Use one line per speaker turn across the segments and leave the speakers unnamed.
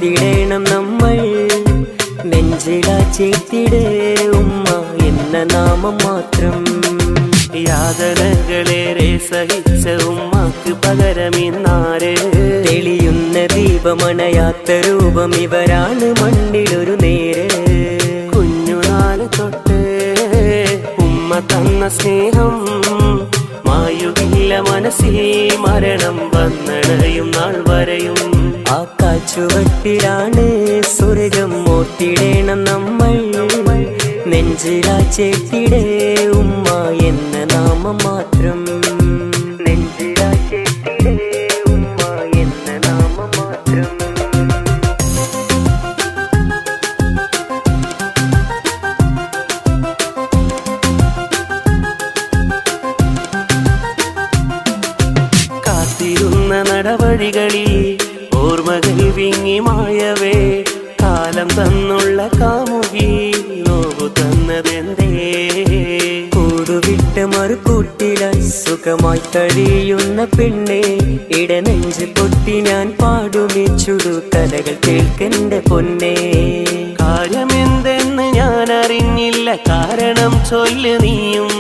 ഓർത്തിടേണം നമ്മൾ. നെഞ്ചിലാ ചേർത്തിടേ ഉമ്മ എന്ന നാമം മാത്രം.
യാതനകളേറെ സഹിച്ച ഉമ്മാക്ക് പകരമിന്നാര്.
തെളിയുന്ന ദീപമണയാത്ത രൂപം ഇവരാണ് മണ്ണിലൊരു നേര്.
കുഞ്ഞുനാള് തൊട്ട് ഉമ്മ തന്ന സ്നേഹം മായുകില്ല മനസ്സിൽ. മരണം വന്നണയും നാൾ വരെയും
ആ കാച്ചുവട്ടിലാണ് സ്വർഗം. ഓർത്തിടേണം നമ്മൾ. നെഞ്ചിലാ ചേർത്തിടേ ഉമ്മ എന്ന നാമം മാത്രം. നെഞ്ചിലാ ചേർത്തിടേ ഉമ്മ എന്ന നാമം മാത്രം.
കാത്തിരുന്ന നടവഴികളിൽ ഓർമ്മകൾ വിങ്ങി മായവേ. കാലം തന്നുള്ള കാമുകി നോവു തന്നതെന്തേ.
കൂടുവിട്ട് മറുകൂട്ടിലായി സുഖമായി കഴിയുന്ന പെണ്ണെ. ഇടനെഞ്ച് പൊട്ടി ഞാൻ പാടുമീ ചുടുകഥകൾ കേൾക്കണ്ട പൊന്നേ.
കാര്യമെന്തെന്ന് ഞാൻ അറിഞ്ഞില്ല, കാരണം ചൊല്ല് നീയും.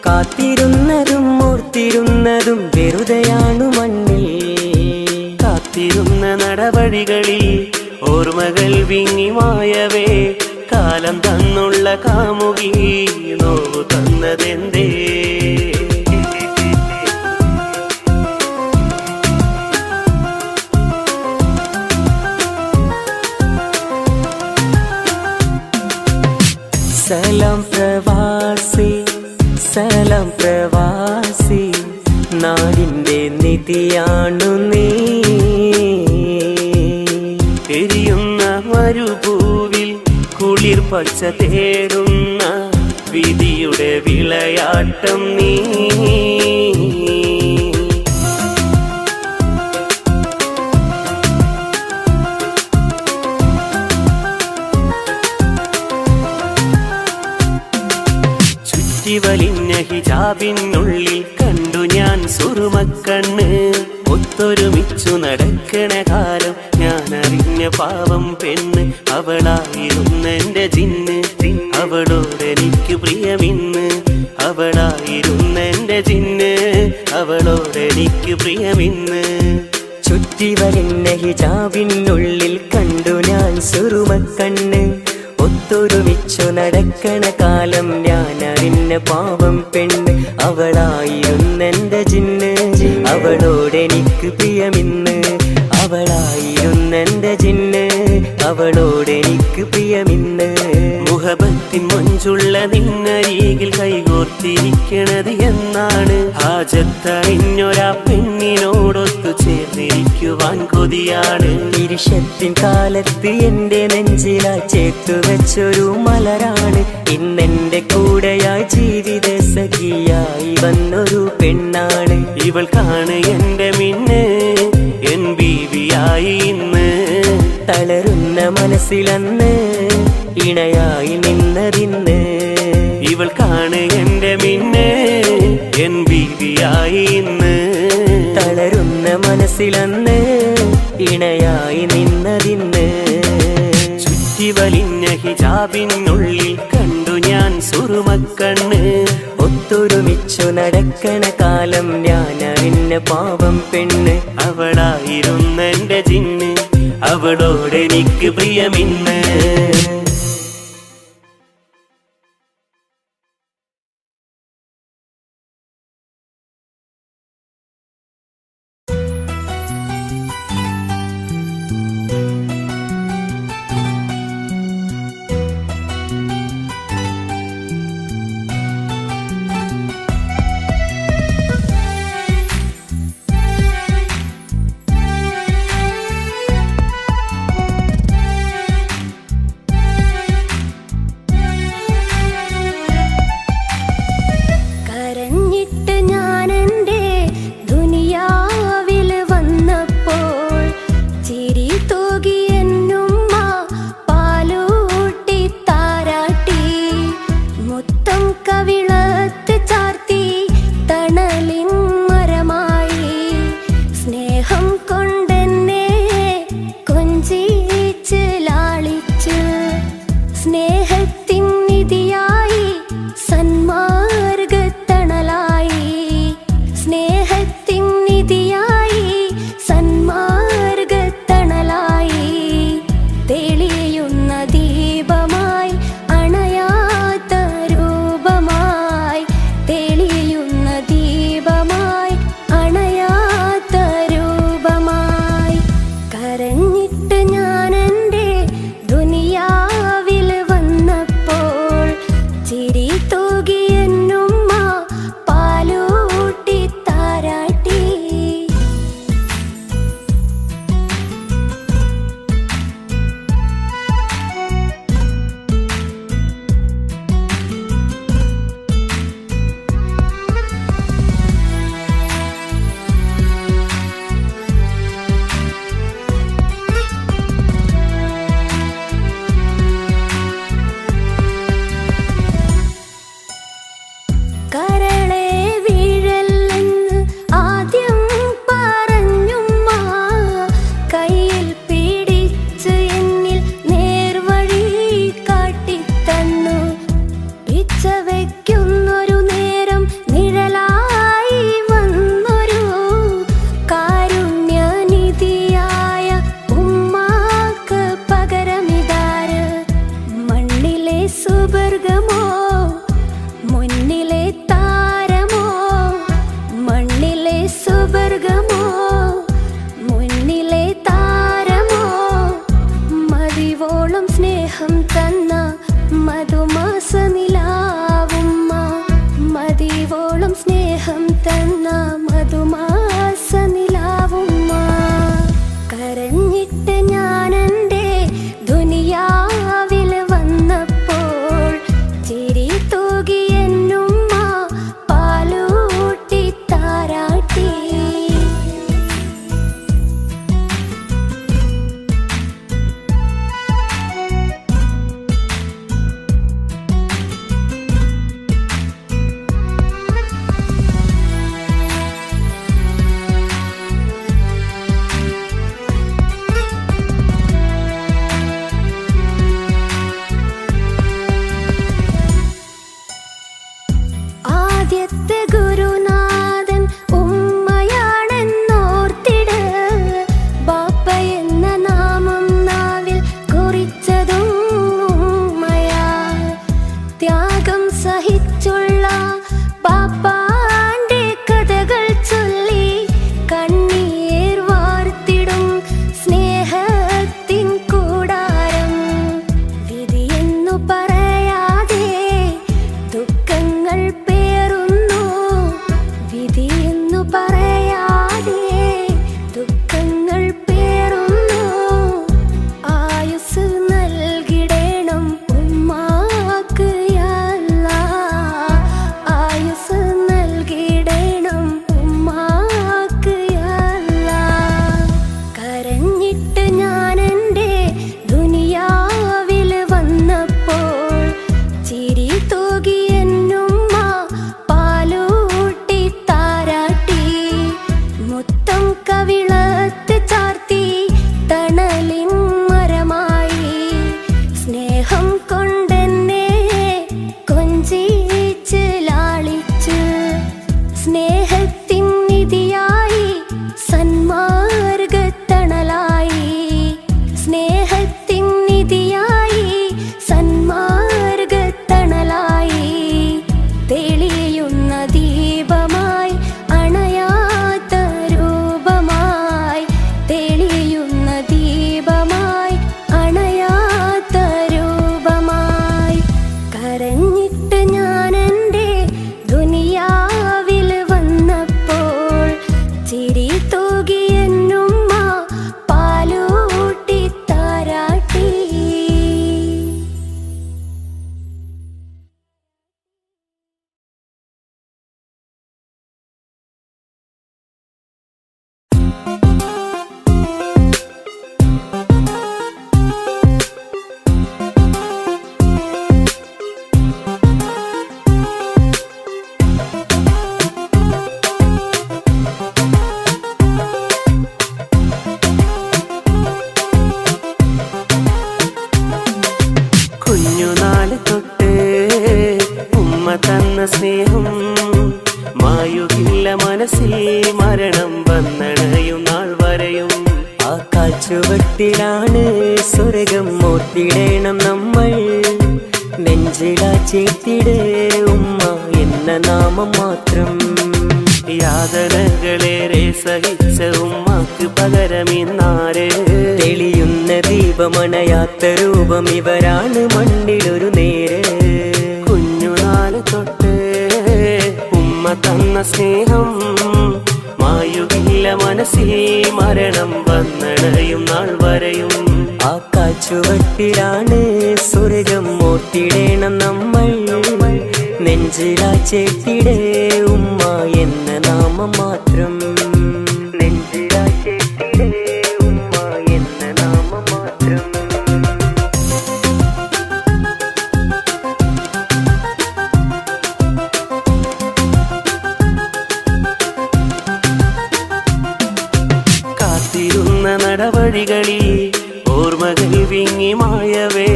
കാത്തിരുന്നതും ഓർത്തിരുന്നതും വെറുതെയാണു മണ്ണിൽ.
കാത്തിരുന്ന നടവഴികളിൽ ഓർമ്മകൾ വിങ്ങി മായവേ. കാലം തന്നുള്ള കാമുകി നോവു തന്നതെന്തേ.
സലാം പ്രവാസി, സലാം പ്രവാസി, നാടിൻ്റെ നിധിയാണു നീ.
എരിയുന്ന മരുഭൂവിൽ കുളിർ പച്ച തേടുന്ന വിധിയുടെ വിളയാട്ടം നീ. ചുറ്റിവലിഞ്ഞ ഹിജാബിനുള്ളിൽ കണ്ടു ഞാൻ സുറുമക്കണ്ണ്. ഒത്തൊരുമിച്ചു നടക്കണ കാലം ഞാൻ അറിഞ്ഞ പാവം പെണ്ണ്. അവളായിരുന്നെന്റെ ജിന്ന്, അവളോടെനിക്ക് പ്രിയമിന്ന്. അവളായിരുന്നെന്റെ ജിന്ന്, അവളോടെനിക്ക് പ്രിയമിന്ന്.
ചുറ്റിവലിഞ്ഞ ഹിജാബിനുള്ളിൽ കണ്ടു ഞാൻ സുറുമക്കണ്ണ്. ഒത്തൊരുമിച്ചു നടക്കണ കാലം ഞാൻ അറിഞ്ഞ പാവം പെണ്ണ്. അവളായിരുന്നെന്റെ ജിന്ന്, അവളോടെനിക്ക് പ്രിയമിന്ന്. അവളായിരുന്നെന്റെ ജിന്ന്, അവളോടെനിക്ക് പ്രിയമിന്ന്.
മുഹബത്തിൻ മൊഞ്ചുള്ള നിന്നരികിൽ കൈകോർത്തിരിക്കണത് എന്നാണ്. ഹാജത്തറിഞ്ഞൊരാ പെണ്ണിനോടൊത്തു ചേർന്നിരിക്കുവാൻ കൊതിയാണ്.
ഇരുഷത്തിൻ കാലത്ത് എന്റെ നെഞ്ചിലാ ചേർത്തു വെച്ചൊരു മലരാണ്. ഇന്നെന്റെ കൂടെയായി ജീവിത സഖിയായി വന്നൊരു പെണ്ണാണ്.
ഇവൾക്കാണ് എന്റെ മിന്ന്, എൻ ബീവിയായി ഇന്ന്.
തളരുന്ന മനസ്സിലന്ന് ഇണയായി നിന്നതിന്ന്.
ഇവൾക്കാണ് എന്റെ മിന്ന്, എൻ ബീവിയായി ഇന്ന്.
തളരുന്ന മനസ്സിലന്ന് ഇണയായി നിന്നതിന്ന്.
ചുറ്റിവലിഞ്ഞ ഹിജാബിനുള്ളിൽ കണ്ടു ഞാൻ സുറുമക്കണ്ണ്.
ഒത്തൊരുമിച്ചു നടക്കണ കാലം ഞാൻ അറിഞ്ഞ പാവം പെണ്ണ്.
അവളായിരുന്നെന്റെ ജിന്ന്, അവളോടെനിക്ക് പ്രിയമിന്ന്.
കരഞ്ഞിട്ട് ഞാനെൻ്റെ ദുനിയാവിൽ വന്നപ്പോൾ ചിരി തൂകി എന്നുമ്മ പാലൂട്ടി താരാട്ടി. ആദ്യത്തെ ഗുരുനാഥൻ ഉമ്മയാണെന്നോർത്തിട്. ബാപ്പ എന്ന നാമം നാവിൽ കുറിച്ചതും ഉമ്മയാ. ത്യാഗം സഹിച്ചുള്ള ബാപ്പാന്റെ കഥകൾ ചൊല്ലി കണ്ണീർ വാർത്തിടും സ്നേഹത്തിൻ കൂടാരം. വിധിയെന്നു പറയാതെ ദുഃഖങ്ങൾ പേറുന്നു. വിധിയെന്നു പറയാതെ ദുഃഖങ്ങൾ പേറുന്നു. ആയുസ് നൽകിടണം ഉമ്മാക്ക് യാ അല്ലാഹ്. ആയുസ് നൽകിടണം ഉമ്മാക്ക് യാ അല്ലാഹ്. കരഞ്ഞിട്ട് ഞാനെൻ്റെ ദുനിയാവിൽ വന്നപ്പോൾ ചിരി തൂകി എന്നുമ്മ പാലൂട്ടി താരാട്ടി. മുത്തം കവിളത്ത് ചാർത്തി തണലിൻ മരമായി. സ്നേഹം കൊണ്ടെന്നെ കൊഞ്ചിച്ച് ലാളിച്ച് സ്നേഹത്തിൻ നിധിയായി സന്മാർഗത്തണലായി. സ്നേഹത്തിൻ നിധിയായി സന്മാർഗത്തണലായി. തെളിയുന്ന ദീപമായി അണയാത്ത രൂപമായി. തെളിയുന്ന ദീപമായി അണയാത്ത രൂപമായി. കരഞ്ഞിട്ട് ഞാനെൻ്റെ ദുനിയാവിൽ വന്നപ്പോൾ ചിരി തൂകി എന്നുമ്മ പാലൂട്ടി താരാട്ടി.
കുഞ്ഞുനാള് തൊട്ട് ഉമ്മ തന്ന സ്നേഹം മായുകില്ല മനസ്സിൽ. മരണം വന്നണയും നാൾ വരെയും
ആ കാൽച്ചുവട്ടിലാണ് സ്വർഗം ഓർത്തിടേണം നമ്മൾ. നെഞ്ചിലാ ചേർത്തിടേ ഉമ്മ എന്ന നാമം മാത്രം.
യാതനകളേറെ സഹിച്ച ഉമ്മക്ക് പകരമിന്നാര്.
തെളിയുന്ന ദീപമണയാത്ത രൂപം ഇവരാണ് മണ്ണിലൊരു നേര്.
കുഞ്ഞുനാള് തൊട്ട് ഉമ്മ തന്ന സ്നേഹം മായുകില്ല മനസ്സിൽ. മരണം വന്നണയും നാൾ വരെയും
ആ കാൽച്ചുവട്ടിലാണ് സ്വർഗം ഓർത്തിടേണം നമ്മൾ. നെഞ്ചിലാ ചേർത്തിടേ ഉമ്മ എന്ന നാമം മാത്രം. നെഞ്ചിലാ ചേർത്തിടേ ഉമ്മ എന്ന നാമം മാത്രം.
കാത്തിരുന്ന നടവഴികളിൽ ഓർമ്മകൾ വിങ്ങി മായവേ.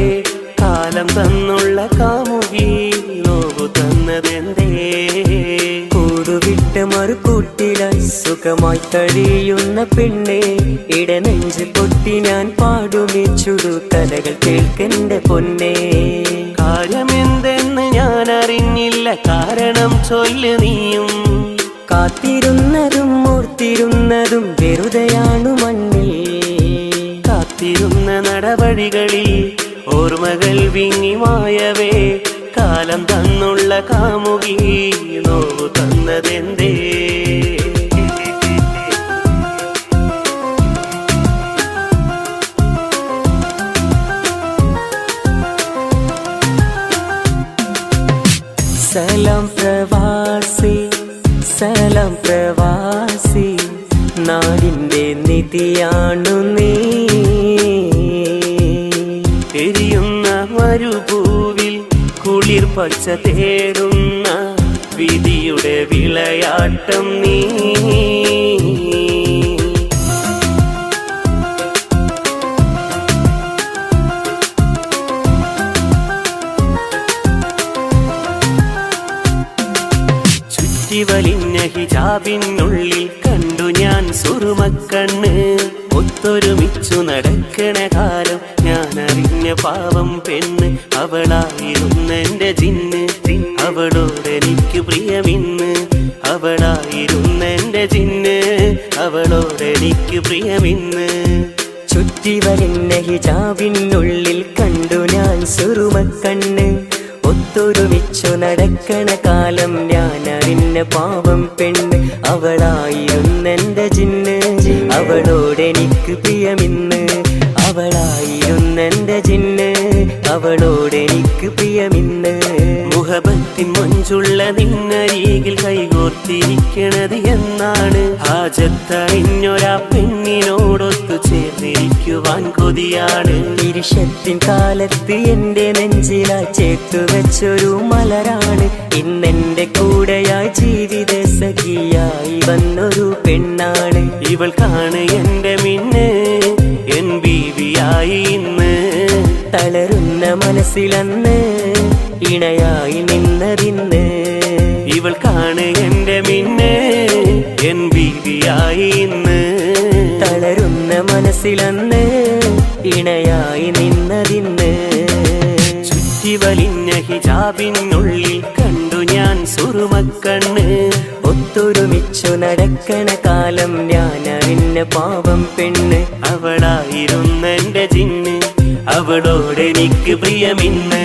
കാലം തന്നുള്ള കാമുകി നോവു തന്നതെന്തേ.
കൂടുവിട്ട് മറുകൂട്ടിലായി സുഖമായി കഴിയുന്ന പെണ്ണെ. ഇടനെഞ്ച് പൊട്ടി ഞാൻ പാടുമീ ചുടുകഥകൾ കേൾക്കെന്റെ പൊന്നേ.
കാര്യമെന്തെന്ന് ഞാൻ അറിഞ്ഞില്ല, കാരണം ചൊല്ല് നീയും.
കാത്തിരുന്നതും ഓർത്തിരുന്നതും വെറുതെയാണു മണ്ണിൽ.
കാത്തിരുന്ന നടവഴികളിൽ ഓർമ്മകൾ വിങ്ങി മായവേ. കാലം തന്നുള്ള കാമുകി നോവു തന്നതെന്തേ.
സലാം പ്രവാസി സലാം പ്രവാസി നാടിൻ്റെ നിധിയാണു നീ
എരിയുന്ന മരുഭൂവിൽ കുളിർ പച്ച തേടുന്ന വിധിയുടെ വിളയാട്ടം നീ വലിഞ്ഞ ഹിജാബിനുള്ളിൽ കണ്ടു ഞാൻ സുറുമക്കണ്ണ് ഒത്തൊരുമിച്ചു നടക്കണ കാലം ഞാൻ അറിഞ്ഞ പാവം പെണ്ണ് അവളായിരുന്നെന്റെ ജിന്ന് അവളോടെനിക്ക് പ്രിയമിന്ന് അവളായിരുന്നെന്റെ ജിന്ന് അവളോടെനിക്ക് പ്രിയമിന്ന്
ചുറ്റി വലിഞ്ഞ ഹിജാബിനുള്ളിൽ കണ്ടു ഞാൻ സുറുമക്കണ്ണ് ഒത്തൊരുമിച്ചു നടക്കണ കാലം ഞാൻ അറിഞ്ഞ പാവം പെണ്ണ് അവളായിരുന്നെന്റെ ജിന്ന് അവളോടെനിക്ക് പ്രിയമിന്ന് അവളായിരുന്നെന്റെ ജിന്ന് അവളോടെനിക്ക് പ്രിയമിന്ന്
മുഹബത്തിൻ മൊഞ്ചുള്ള നിന്നരികിൽ കൈകോർത്തിരിക്കണത് എന്നാണ് ഹാജത്തറിഞ്ഞൊരാ പെണ്ണിനോടൊത്തു ചേർന്നിരിക്കുവാൻ കൊതിയാണ്
ഇരുഷത്തിൻ കാലത്ത് എന്റെ നെഞ്ചിലായി ചേർത്തു വെച്ചൊരു മലരാണ് ഇന്നെന്റെ കൂടെയായി ജീവിത സഖിയായി വന്നൊരു പെണ്ണാണ്
ഇവൾക്കാണ് എന്റെ മിന്ന് എൻ ബീവിയായി ഇന്ന്
തളരുന്ന മനസ്സിലന്ന് ഇണയായി നിന്നതിന്ന്
ഇവൾക്കാണ് എന്റെ മിന്ന് എൻ ബീവിയായി ഇന്ന്
തളരുന്ന മനസ്സിലന്ന് ഇണയായി നിന്നതിന്ന്
ചുറ്റി വലിഞ്ഞ ഹിജാബിനുള്ളിൽ കണ്ടു ഞാൻ സുറുമക്കണ്ണ്
ഒത്തൊരുമിച്ചു നടക്കണ കാലം ഞാൻ അറിഞ്ഞ പാവം പെണ്ണ്
അവളായിരുന്നെന്റെ ജിന്ന് അവളോടെനിക്ക് പ്രിയമിന്ന്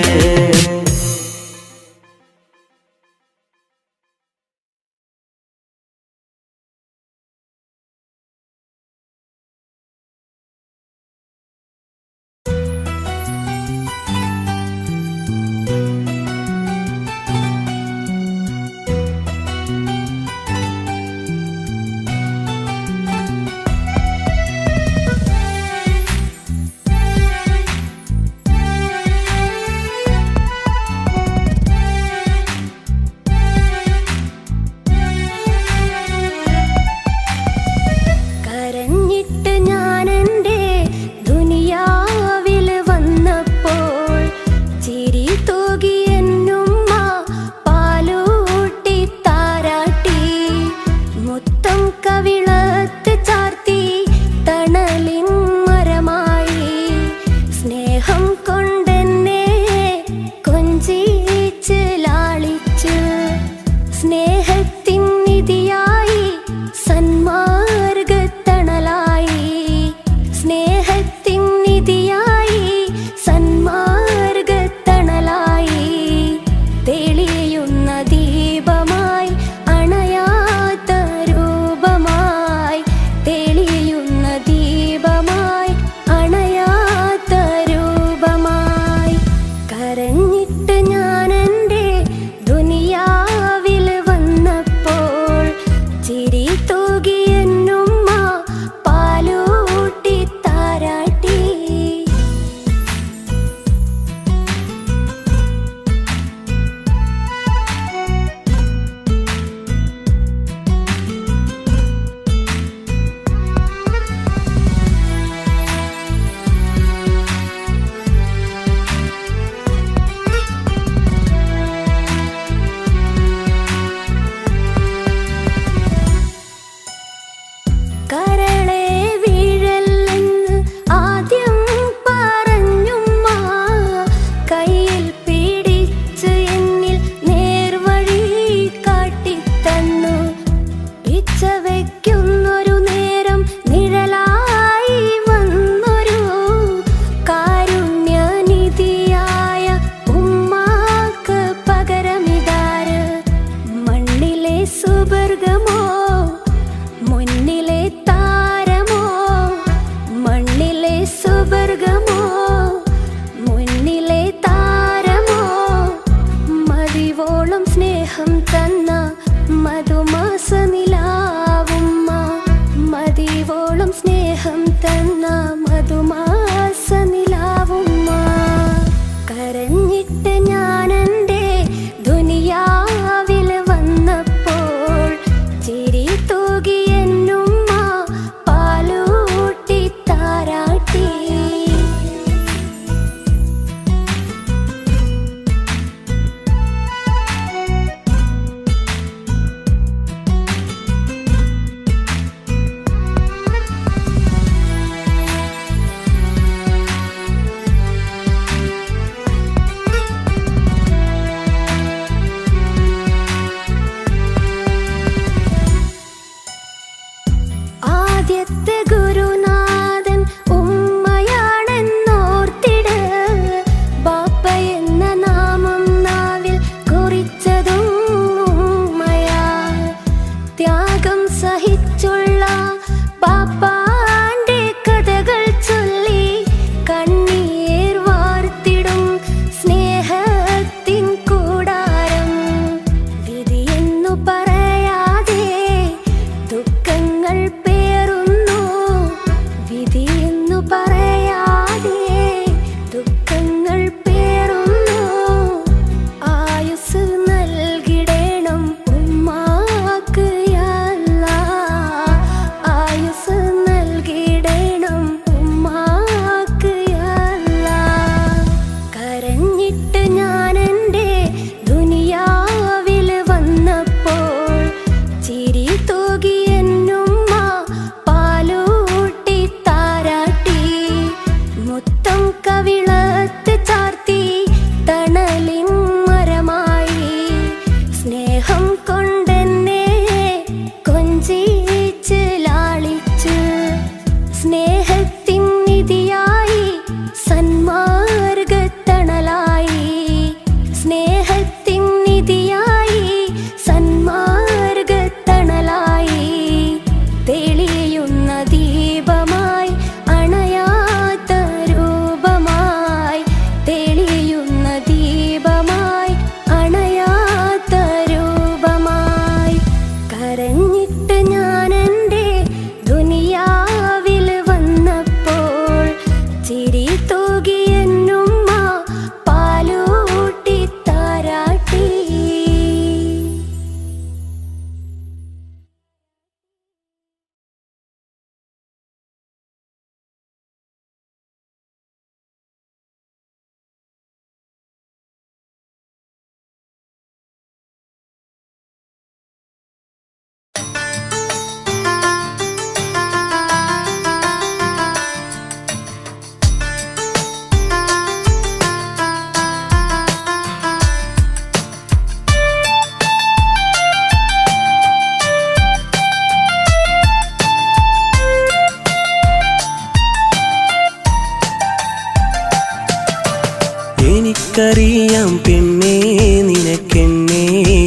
കവിളത്ത് ചാർത്തി തണലിൻ മരമായി സ്നേഹം കൊണ്ടെന്നെ കൊഞ്ചിച്ച് ലാളിച്ച് സ്നേഹത്തിൻ നിധിയായി സന്മാർഗത്തണലായി സ്നേഹത്തിൻ നിധിയായി സന്മാർഗത്തണലായി തെളിയുന്ന ദീപമായി അണയാത്ത രൂപമായി തെളിയുന്ന ദീപമായി അണയാത്ത രൂപമായി കരഞ്ഞിട്ട് ഞാൻ എൻ്റെ ദുനിയാവിൽ വന്നപ്പോൾ ചിരി തൂകി എന്നുമ്മ പാലൂട്ടി താരാട്ടി.
എനിക്കറിയാം പെണ്ണേ നിനക്കെന്നെ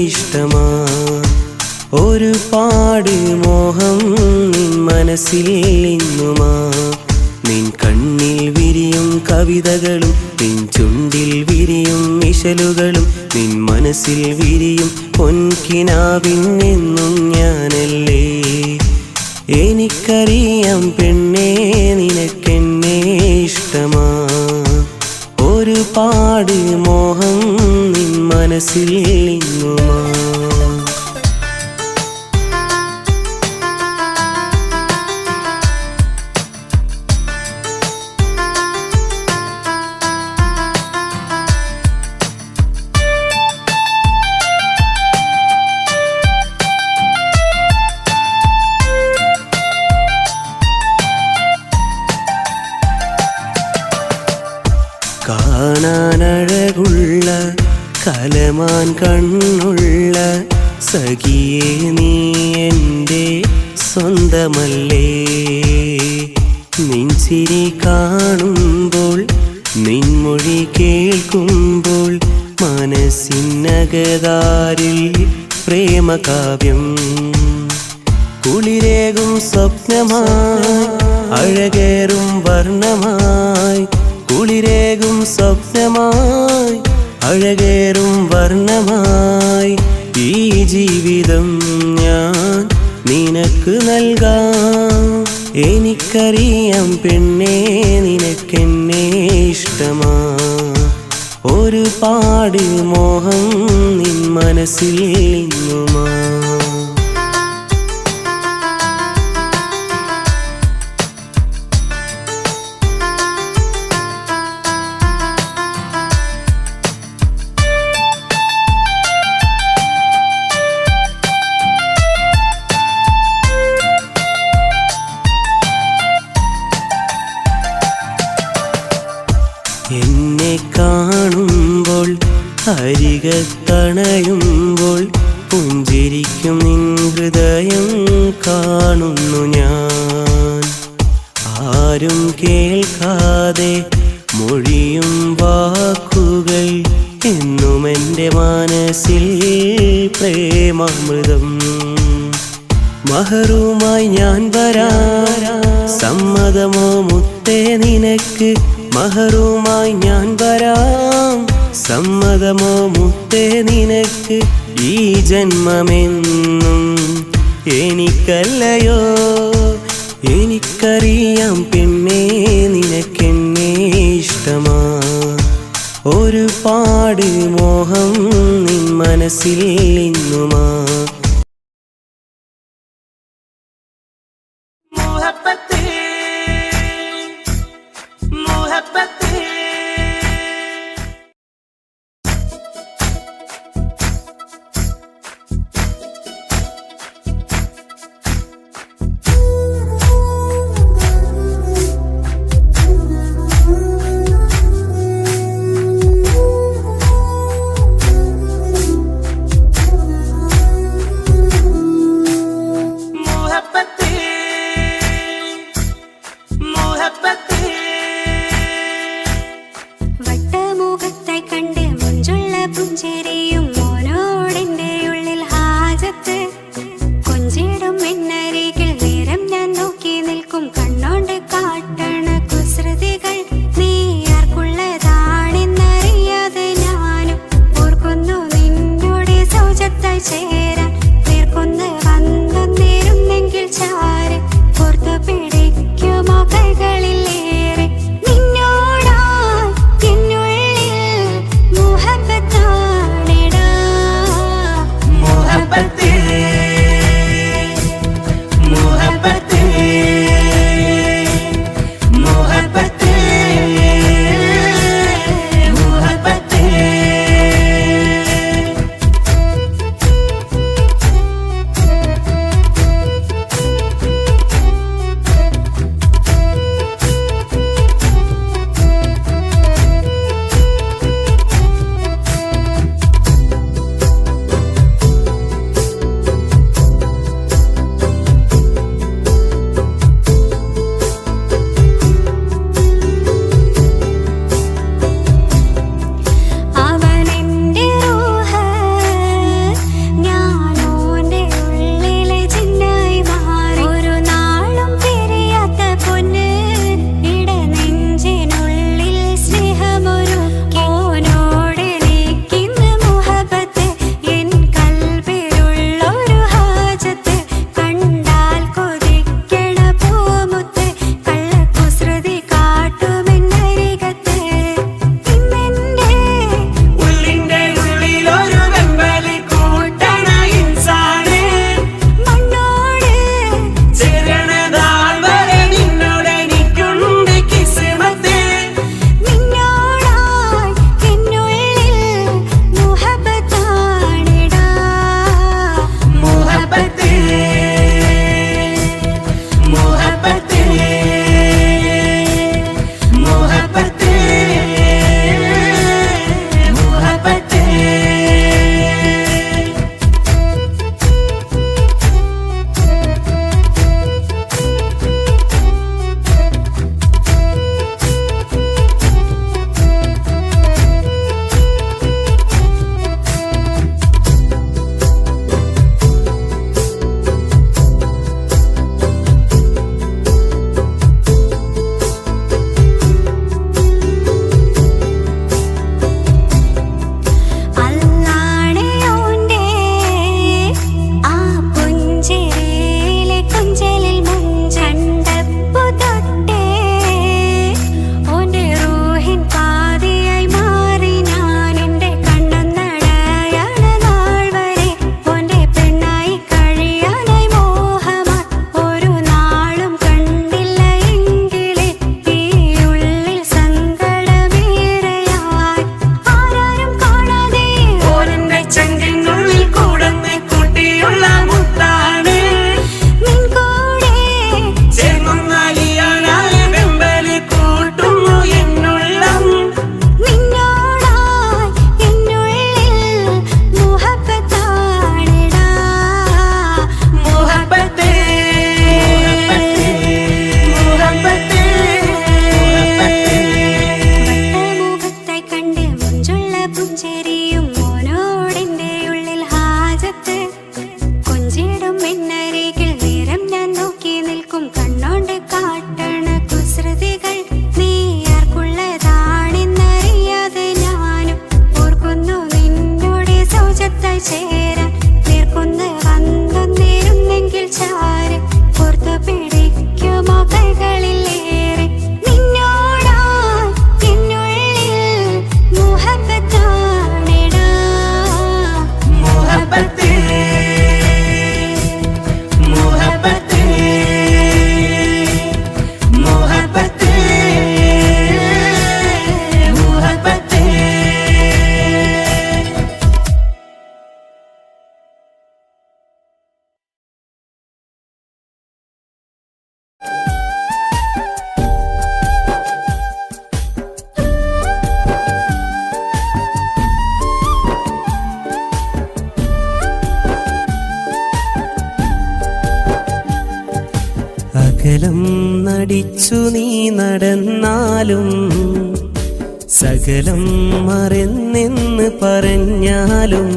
ഇഷ്ടമാ ഒരുപാട് മോഹം നിൻ മനസ്സിൽ ഇന്നുമാ നിൻ കണ്ണിൽ വിരിയും കവിതകളും നിൻ ചുണ്ടിൽ വിരിയും ഇശലുകളും നിൻ മനസ്സിൽ വിരിയും പൊൻകിനാവിനെന്നും ഞാനല്ലേ. എനിക്കറിയാം പെണ്ണേ നിനക്കെന്നെ ഇഷ്ടമാ ഒരുപാട് മോഹം നിൻ മനസ്സിൽ ഇന്നുമാ. കാണാനഴകുള്ള കലമാൻ കണ്ണുള്ള സഖിയേ നീ എൻ്റെ സ്വന്തമല്ലേ. നിൻ ചിരി കാണുമ്പോൾ നിൻമൊഴി കേൾക്കുമ്പോൾ മനസ്സിനകതാരിൽ പ്രേമകാവ്യം കുളിരേകും സ്വപ്നമായി അഴകേറും വർണ്ണമായി കുളിരേകും സ്വപ്നമായി അഴകേറും വർണ്ണമായി ഈ ജീവിതം ഞാൻ നിനക്ക് നൽകാം. എനിക്കറിയാം പെണ്ണേ നിനക്കെന്നെ ഇഷ്ടമാ ഒരുപാട് മോഹം നിൻ മനസ്സിൽ ഇന്നുമാ. എന്നെ കാണുമ്പോൾ അരികത്തണയുമ്പോൾ പുഞ്ചിരിക്കും നിൻ ഹൃദയം കാണുന്നു ഞാൻ. ആരും കേൾക്കാതെ മൊഴിയും വാക്കുകൾ എന്നും എൻ്റെ മനസ്സിൽ പ്രേമാമൃതം. മഹറുമായി ഞാൻ വരാം സമ്മതമോ മുത്തേ നിനക്ക് മഹറുമായി ഞാൻ വരാം സമ്മതമോ മുത്തേ നിനക്ക് ഈ ജന്മമെന്നും എനിക്കല്ലയോ. എനിക്കറിയാം പെണ്ണേ നിനക്കെന്നെ ഇഷ്ടമാ ഒരുപാട് മോഹം നിൻ മനസ്സിൽ ഇന്നുമാ.
പുഞ്ചിരിയും മോനോടെന്റെ ഉള്ളിൽ ഹാജത്ത് കൊഞ്ചിടും എന്നരികിൽ നേരം ഞാൻ നോക്കി നിൽക്കും കണ്ണോണ്ട് കാട്ടണ കുസൃതികൾ നീ ആർക്കുള്ളതാണെന്നറിയാതെ ഞാനും ഓർക്കുന്നു നിന്നോട് സൗജത്തായി ചേരാൻ തീർക്കൊന്ന് വന്നൊന്നിരുന്നെങ്കിൽ ചാരെ ഓർത്തു പിടിക്കുമോ കൈകളിലേറെ
അകലം നടിച്ചു നീ നടന്നാലും സകലം മറന്നെന്ന് പറഞ്ഞാലും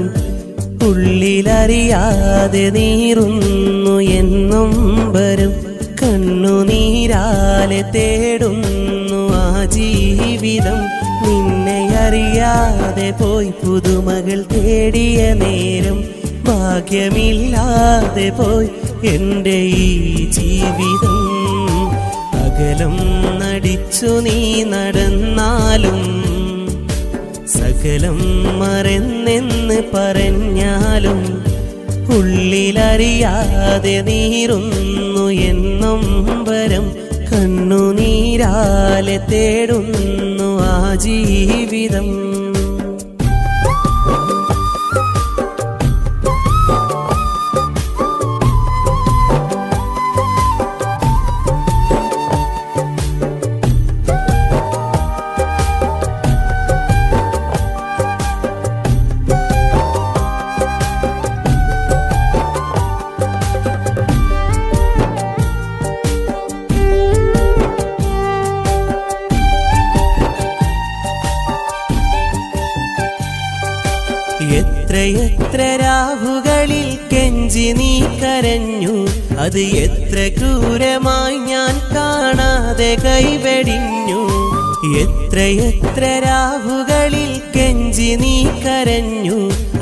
ഉള്ളിലറിയാതെ നീറുന്നു എന്നും വരും കണ്ണുനീരാലെ തേടുന്നു ആ ജീവിതം. നിന്നെ അറിയാതെ പോയി പുതുമകൾ തേടിയ നേരം ഭാഗ്യമില്ലാതെ പോയി എൻ്റെ ഈ ജീവിതം. അകലം നടിച്ചു നീ നടന്നാലും സകലം മറന്നെന്ന് പറഞ്ഞാലും ഉള്ളിലറിയാതെ നീറുന്നു എന്നും വരം കണ്ണുനീരാലെ തേടുന്നു ആ ജീവിതം. എത്രയെത്ര രാവുകളിൽ കെഞ്ചി നീ കരഞ്ഞു, അത് എത്ര ക്രൂരമായി ഞാൻ കാണാതെ കൈവെടിഞ്ഞു. എത്രയെത്ര രാവുകളിൽ കെഞ്ചി നീ കരഞ്ഞു,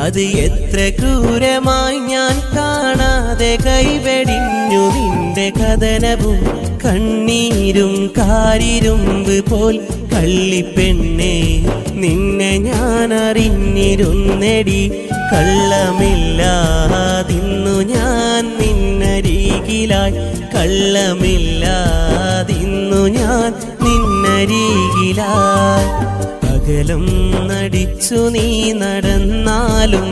അത് എത്ര ക്രൂരമായി ഞാൻ കാണാതെ കൈവെടിഞ്ഞു. നിന്റെ കഥനവും കണ്ണീരും കാരിരുമ്പ് പോൽ കള്ളിപ്പെണ്ണേ, നിന്നെ ഞാൻ അറിഞ്ഞിരുന്നെടി. കള്ളമില്ലാതിന്നു ഞാൻ നിന്നരികിലായി, കള്ളമില്ലാതിന്നു ഞാൻ നിന്നരികിലായി. അകലം നടിച്ചു നീ നടന്നാലും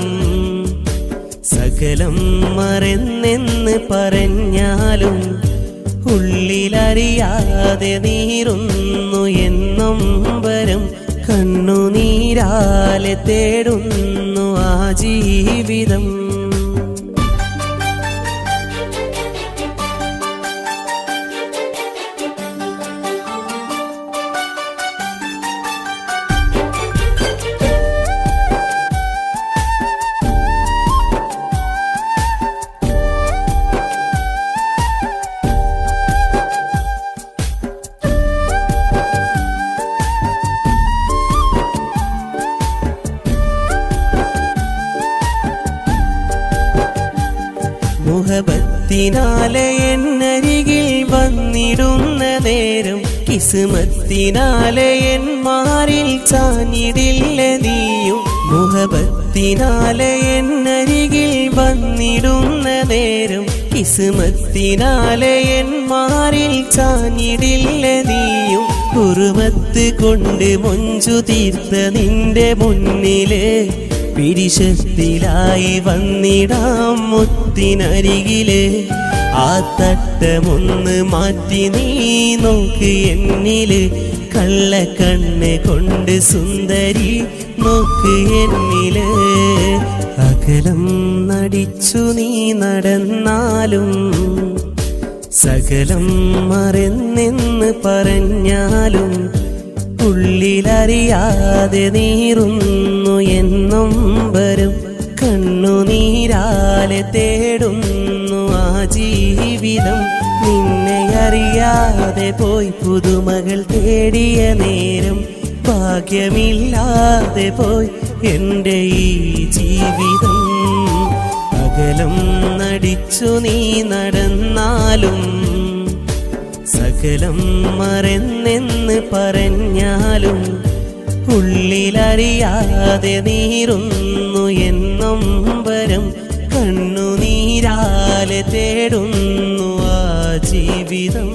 സകലം മറന്നെന്ന് പറഞ്ഞാലും ഉള്ളിലറിയാതെ നീറുന്നു എന്നും വരം കണ്ണുനീരാലെ തേടുന്നു ആ ജീവിതം. മുഹബത്തിനാലെ എന്നരികിൽ വന്നിടുന്ന നേരം കിസ്മത്തിനാലെ എൻ മാറിൽ ചാഞ്ഞിടില്ല നീയും. മുഹബത്തിനാലെ എന്നരികിൽ വന്നിടുന്ന നേരം കിസ്മത്തിനാലെ എൻ മാറിൽ ചാഞ്ഞിടില്ല നീയും. കുറുമത്ത് കൊണ്ട് മൊഞ്ചു തീർത്ത നിന്റെ മുന്നില് പിരിശത്തിലായി വന്നിടാം മുത്തിനരികില്. ആ തട്ടമൊന്ന് മാറ്റി നീ നോക്ക് എന്നില്, കള്ളക്കണ്ണ് കൊണ്ട് സുന്ദരി നോക്ക് എന്നില്. അകലം നടിച്ചു നീ നടന്നാലും സകലം മറന്നെന്ന് പറഞ്ഞാലും ഉള്ളിലറിയാതെ നീറുന്നു എന്നും വരും കണ്ണുനീരാലെ തേടുന്നു ആ ജീവിതം. നിന്നെ അറിയാതെ പോയി പുതുമകൾ തേടിയ നേരം ഭാഗ്യമില്ലാതെ പോയി എൻ്റെ ഈ ജീവിതം. അകലം നടിച്ചു നീ നടന്നാലും സകലം മറന്നെന്ന് പറഞ്ഞാലും ഉള്ളിലറിയാതെ നീറുന്നു എന്നും വരം കണ്ണുനീരാലെ തേടുന്നു ആ ജീവിതം.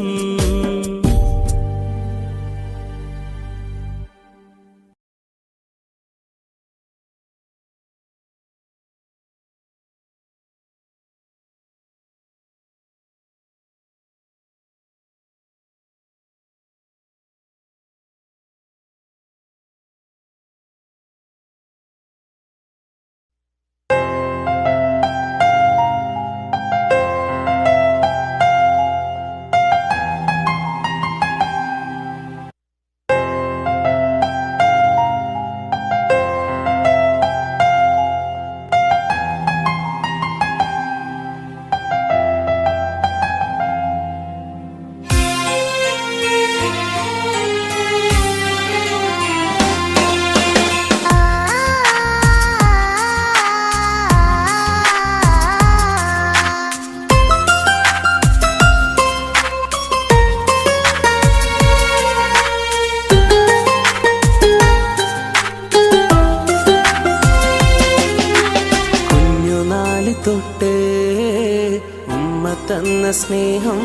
സ്നേഹം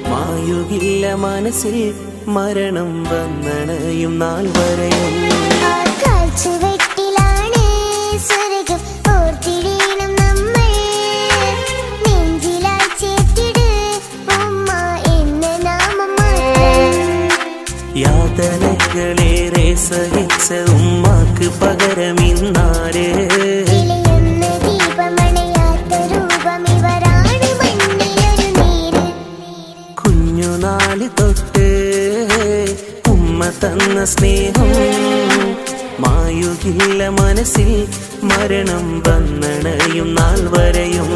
മായുകില്ല മനസ്സിൽ മരണം വന്നണയും നാൾ വരെയും യാതനകളേറെ സഹിച്ച ഉമ്മാക്ക് പകരമിന്നാര് കുഞ്ഞുനാളി തൊട്ട് ഉമ്മ തന്ന സ്നേഹം മായുകില്ല മനസ്സിൽ മരണം വന്നണയും നാൾ വരെയും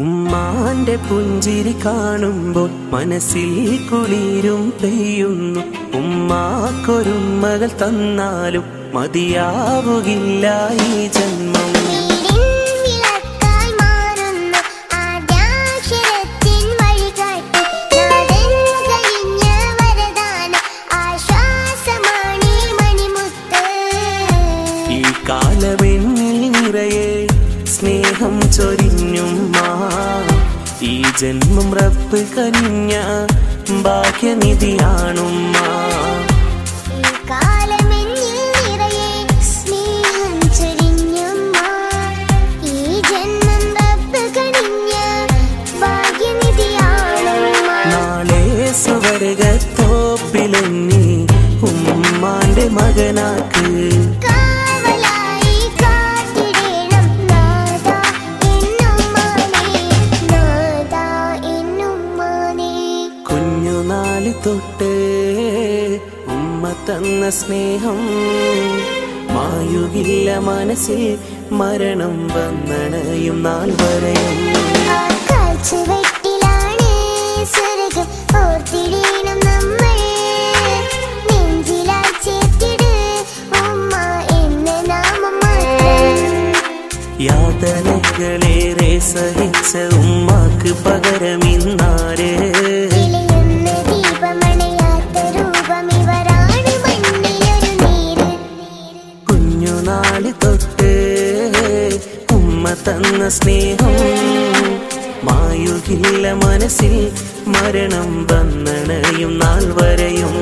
ഉമ്മാന്റെ പുഞ്ചിരി കാണുമ്പോൾ മനസ്സിൽ കുളിരും പെയ്യുന്നു ഉമ്മാക്കൊരുമ്മകൾ തന്നാലും മതിയാവുകില്ല ഈ ജന്മം ഈ കാലമെന്നിൽ നിറയെ സ്നേഹം ചൊരിഞ്ഞുമ്മ ഈ ജന്മം റബ്ബ് കനിഞ്ഞ ഭാഗ്യനിധിയാണുമ്മ നാളെ സുവർഗത്തോപ്പിലെന്നി ഉമ്മാന്റെ മകനാക്ക് കുഞ്ഞുനാളി തൊട്ട് ഉമ്മ തന്ന സ്നേഹം മായുകില്ല മനസ്സിൽ മരണം വന്നണയും നാൾ വരെയും യാതനകളേറെ സഹിച്ച ഉമ്മാക്ക് പകരമിന്നാര് കുഞ്ഞുനാളി തൊട്ട് ഉമ്മ തന്ന സ്നേഹം മായുകില്ല മനസ്സിൽ മരണം വന്നണയും നാൾ വരെയും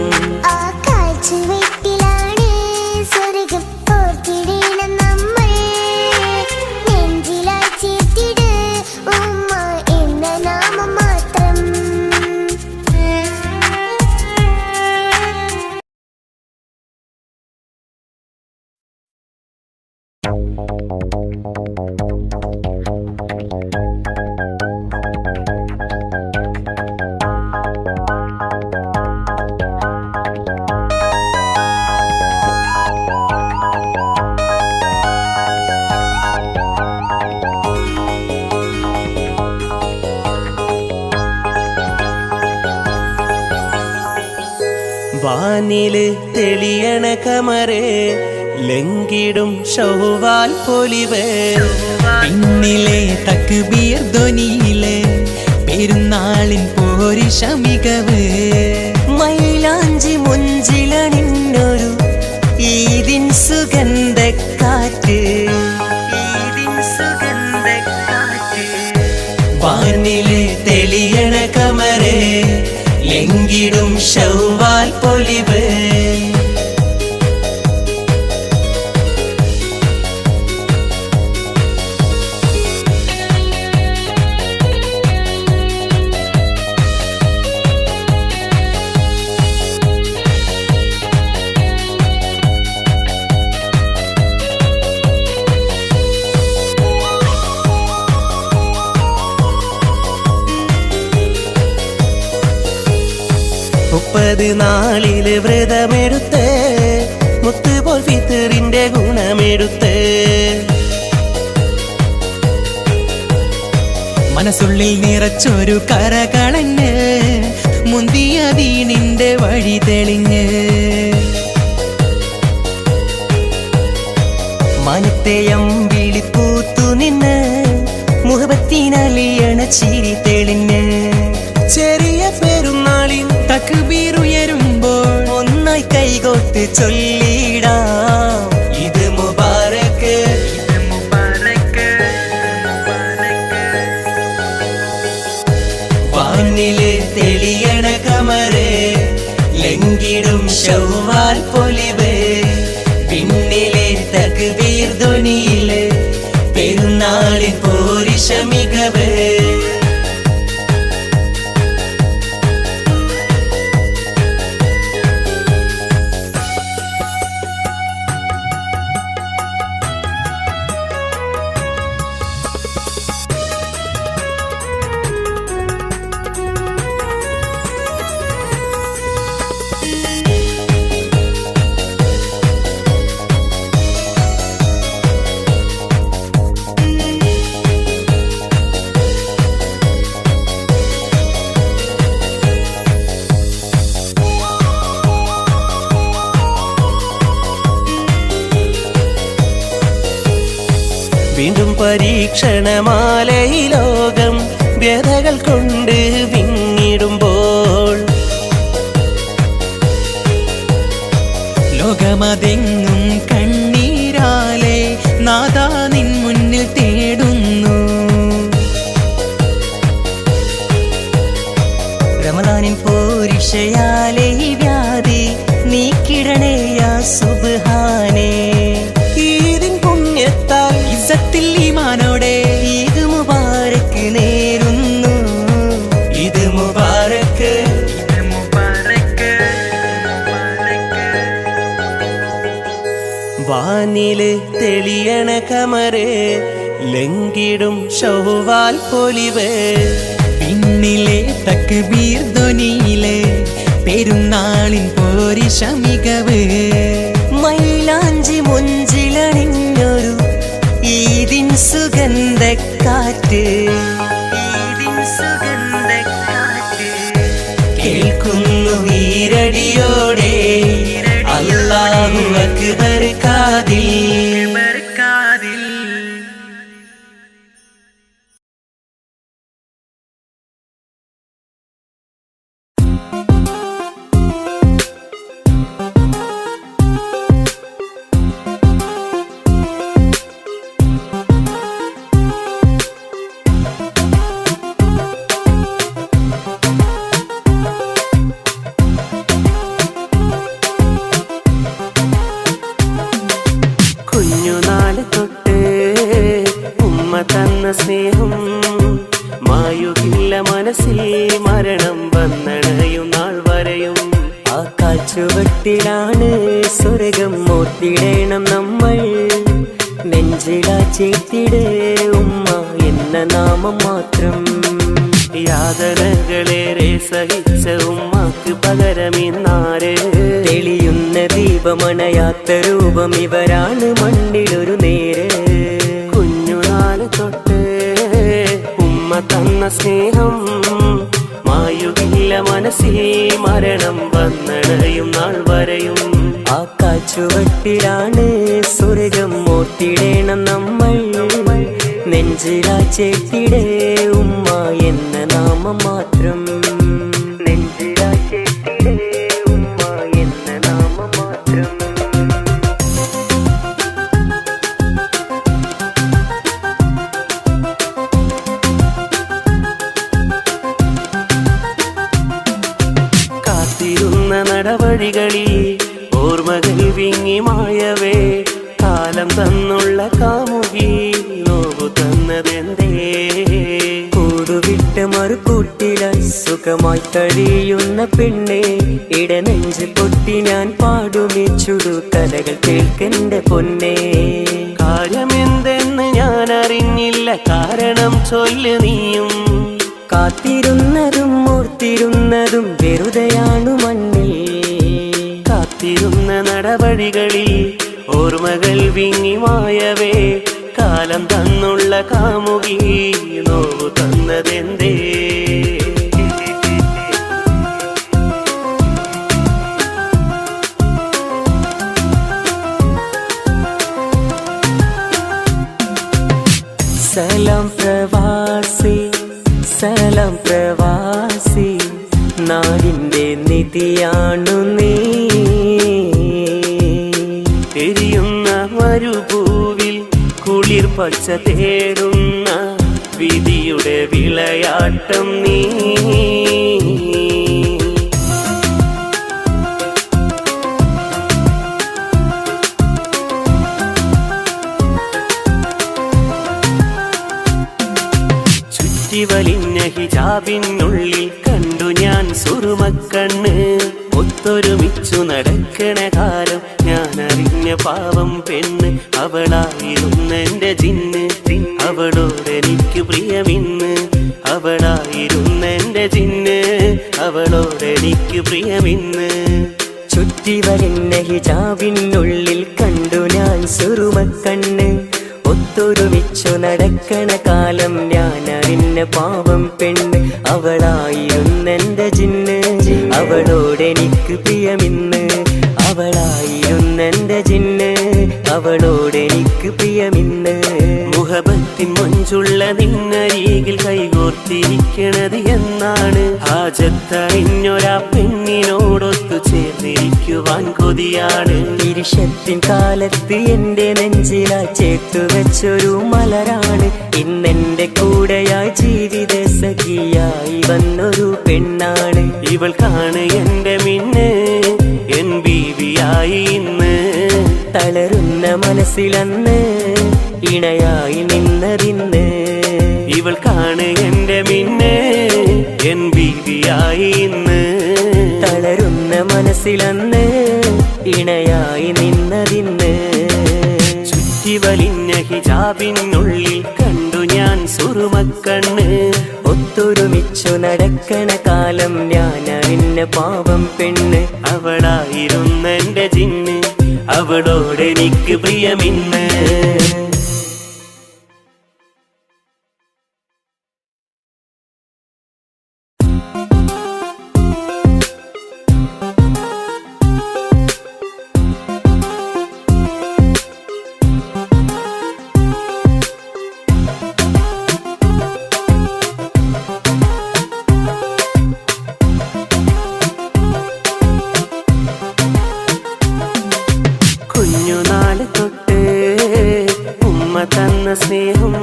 വാനില് തെളിയണ കമറേ ലംഘിടും ഷൗവാൽ പൊലിവ്
പിന്നിലെ തക്ബീർ ധ്വനിയിലെ പെരുന്നാളിൻ പോരിഷമികവ്
മൈലാഞ്ചി മുഞ്ചിലണിഞ്ഞൊരു ഈദിൻ സുഗന്ധക്കാറ്റ്
വാനിലെ തെളിയണ കമറേ ലംഘിടും ഷൗവാൽ പൊലിവ്
30 നാളില് വ്രതമെടുത്ത് മുത്തുപോൽ ഫിത്തറിന്റെ ഗുണമെടുത്ത്
മനസ്സുള്ളിൽ നിറച്ചൊരു കരകളഞ്ഞ് മുന്തിയ ദീനിന്റെ വഴി തെളിഞ്ഞ്
മനത്തെയം വിളിപ്പൂത്തു നിന്ന് മുഹബത്തിനലിയണ ചിരി തെളിഞ്ഞ്
ചെറിയ പെരുന്നാളിൽ
തക്ബീർ ഉയരുമ്പോൾ
ഒന്നായി കൈകോട്ട് ചൊല്ലിടാം
ഇത് മുബാരക്ക് വാനില് തെളിയണ കമറ് ലംഘിടും ശൗവാൽ പൊലിവ് പിന്നിലെ തക്ബീർ ധ്വനിയില് പെരുന്നാളിൻ പോരിശ മികവ്
വീണ്ടും പരീക്ഷണമാലയി ലോകം വ്യഥകൾ കൊണ്ട് വിങ്ങിടുമ്പോൾ
ലോകമതെങ്ങും കണ്ണീരാലെ നാദാ നിൻ മുന്നിൽ തേടുന്നു
റമദാനിൻ പോരിശയാലെ ഈ വ്യാധി നീക്കിടണേയാ സുബ്ഹാനേ
ഈദിൻ പുണ്യത്താൽ
ഇസ്സത്തിൽ ഈമാനോടെ
ഈദ് മുബാരക്ക് നേരുന്നു
ഇത് മുബാരക്ക്
വാനില് തെളിയണ കമറ് ലംഘിടും ശൗവാൽ പൊലിവ്
പിന്നിലെ തക്ബീർ ധ്വനിയിലെ പെരുന്നാളിൻ പോരിശ മികവ്
മൈലാഞ്ചി മുഞ്ചിലണിഞ്ഞൊരു ഈദിൻ സുഗന്ധക്കാറ്റ്
കേൾക്കുന്നു ഈരടിയോടെ അല്ലാഹു അക്ബർ കാതിൽ
കുഞ്ഞുനാള് തൊട്ട് ഉമ്മ തന്ന സ്നേഹം മായുകില്ല മനസ്സിൽ മരണം വന്നണയും നാൾ വരെയും
ആ കാച്ചുവട്ടിലാണ് സ്വർഗം ഓർത്തിടേണം നമ്മൾ നെഞ്ചിലാ ചേർത്തിടേ ഉമ്മ എന്ന നാമം മാത്രം
യാതനകളേറെ സഹിച്ച ഉമ്മാക്ക് പകരമിന്നാര്
തെളിയുന്ന ദീപമണയാത്ത രൂപം ഇവരാണ് മണ്ണിലൊരു നേര്
കുഞ്ഞുനാള് തൊട്ട് ഉമ്മ തന്ന സ്നേഹം മായുകില്ല മനസ്സിൽ മരണം വന്നണയും നാൾ വരെയും
ആ കാച്ചുവട്ടിലാണ് സ്വർഗം ഓർത്തിടേണം നമ്മൾ നെഞ്ചിലാ ചേർത്തിടേ ഉമ്മ എന്ന നാമം മാത്രം നെഞ്ചിലാ ചേർത്തിടേ ഉമ്മ എന്ന നാമം മാത്രം
കാത്തിരുന്ന നടവഴികളിൽ ഓർമ്മകൾ വിങ്ങി മായവേ കാലം തന്നുള്ള കാമുകി നോവു തന്നതെന്തേ
കൂടുവിട്ട് മറുകൂട്ടിലായി സുഖമായി കഴിയുന്ന പെണ്ണെ ഇടനെഞ്ച് പൊട്ടി ഞാൻ പാടുമീ ചുടു കഥകൾ കേൾക്കെന്റെ പൊന്നേ
കാര്യമെന്തെന്ന് ഞാൻ അറിഞ്ഞില്ല കാരണം ചൊല്ല് നീയും
കാത്തിരുന്നതും ഓർത്തിരുന്നതും വെറുതെയാണു മണ്ണിൽ
കാത്തിരുന്ന നടവഴികളിൽ ഓർമ്മകൾ വിങ്ങി മായവേ കാലം തന്നുള്ള കാമുകി നോവു തന്നതെന്തേ
സലാം പ്രവാസി സലാം പ്രവാസി നാടിൻ്റെ നിധിയാണു നീ
എരിയുന്ന മരുഭൂവിൽ കുളിർ പച്ച തേടുന്ന വിധിയുടെ വിളയാട്ടം നീ വലിഞ്ഞ ഹിജാബിനുള്ളിൽ കണ്ടു ഞാൻ സുറുമക്കണ്ണ് ഒത്തൊരുമിച്ചു നടക്കണ കാലം ഞാൻ അറിഞ്ഞ പാവം പെണ്ണ് അവളായിരുന്നെന്റെ ജിന്ന് അവളോടെനിക്ക് പ്രിയമിന്ന് അവളായിരുന്നെന്റെ ജിന്ന് അവളോടെനിക്ക് പ്രിയമിന്ന്
ചുറ്റി വരുന്ന ഹിജാബിനുള്ളിൽ കണ്ടു ഞാൻ സുറുമക്കണ്ണ് ഒത്തൊരുമിച്ചു നടക്കണ കാലം ഞാൻ അറിഞ്ഞ പാവം പെണ്ണ് അവളായിരുന്നെന്റെ ജിന്ന് അവളോടെനിക്ക് പ്രിയമിന്ന് അവളായിരുന്നെന്റെ ജിന്ന് അവളോടെനിക്ക് പ്രിയമിന്ന്
മുഹബത്തിൻ മൊഞ്ചുള്ള നിന്നരികിൽ കൈകോർത്തിരിക്കണത് എന്നാണ് ഹാജത്തറിഞ്ഞൊരാ പെണ്ണിനോടൊത്തു ചേർന്നിരിക്കുവാൻ കൊതിയാണ്
ഇരുഷത്തിൻ കാലത്ത് എന്റെ നെഞ്ചിലാ ചേർത്തു വെച്ചൊരു മലരാണ് ഇന്നെന്റെ കൂടെയായി ജീവിത സഖിയായി വന്നൊരു പെണ്ണാണ്
ഇവൾക്കാണ് എന്റെ മിന്ന് എൻ ബീവിയായി ഇന്ന്
തളരുന്ന മനസ്സിലന്ന് ഇണയായി നിന്നതിന്ന്
ഇവൾക്കാണ് എന്റെ മിന്ന് എൻ ബീവിയായി ഇന്ന്
തളരുന്ന മനസ്സിലന്ന് ഇണയായി നിന്നതിന്ന്
ചുറ്റി വലിഞ്ഞ ഹിജാബിനുള്ളിൽ കണ്ടു ഞാൻ സുറുമക്കണ്ണ്
ഒത്തൊരുമിച്ചു നടക്കണ കാലം ഞാൻ അറിഞ്ഞ പാവം പെണ്ണ്
അവളായിരുന്നെന്റെ ജിന്ന് അവളോടെനിക്ക് പ്രിയമിന്ന് കുഞ്ഞുനാള് തൊട്ട് ഉമ്മ തന്ന സ്നേഹം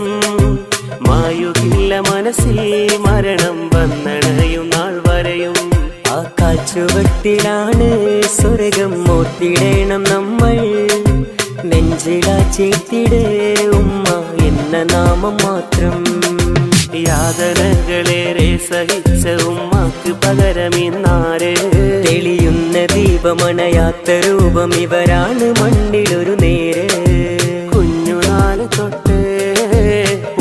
മായുകില്ല മനസ്സിൽ മരണം വന്നണയും നാൾ വരെയും
ആ കാച്ചുവട്ടിലാണ് സ്വർഗം മോത്തിടേണം നമ്മൾ നെഞ്ചിലാ ചേത്തിടെ ഉമ്മ എന്ന നാമം മാത്രം
യാതനകളേറെ സഹിച്ച ഉമ്മാക്ക് പകരമിന്നാര്
തെളിയുന്ന ദീപമണയാത്ത രൂപം ഇവരാണ് മണ്ണിലൊരു നേര്
കുഞ്ഞുനാള് തൊട്ട്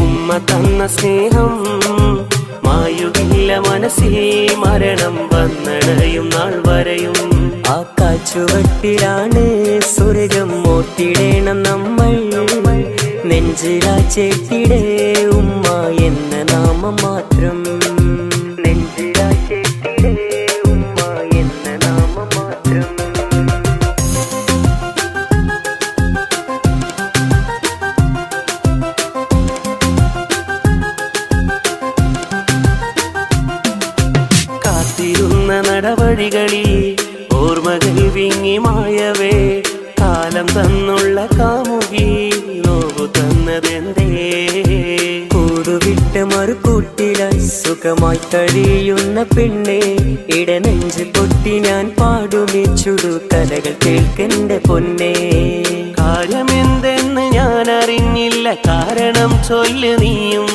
ഉമ്മ തന്ന സ്നേഹം മായുകില്ല മനസ്സിൽ മരണം വന്നണയും നാൾ വരെയും
ആ കാച്ചുവട്ടിലാണ് സ്വർഗം മോത്തിടേണം നമ്മൾ നെഞ്ചിലാ ചേത്തിടെ ഉമ്മ എന്ന നാമം മാത്രം നെഞ്ചിലാ ചേത്തിടെ ഉമ്മ എന്ന നാമം മാത്രം
കാത്തിരുന്ന നടവഴികളിൽ ഓർമ്മകൾ വിങ്ങി മായവേ കാലം തന്നുള്ള കാമുകി നോവു തന്നതെന്തേ
കൂടുവിട്ട് മറുകൂട്ടിലായി സുഖമായി കഴിയുന്ന പെണ്ണെ ഇടനെഞ്ച് പൊട്ടി ഞാൻ പാടുമീ ചുടു കഥകൾ കേൾക്കെന്റെ പൊന്നേ
കാര്യമെന്തെന്ന് ഞാൻ അറിഞ്ഞില്ല കാരണം ചൊല്ലു നീയും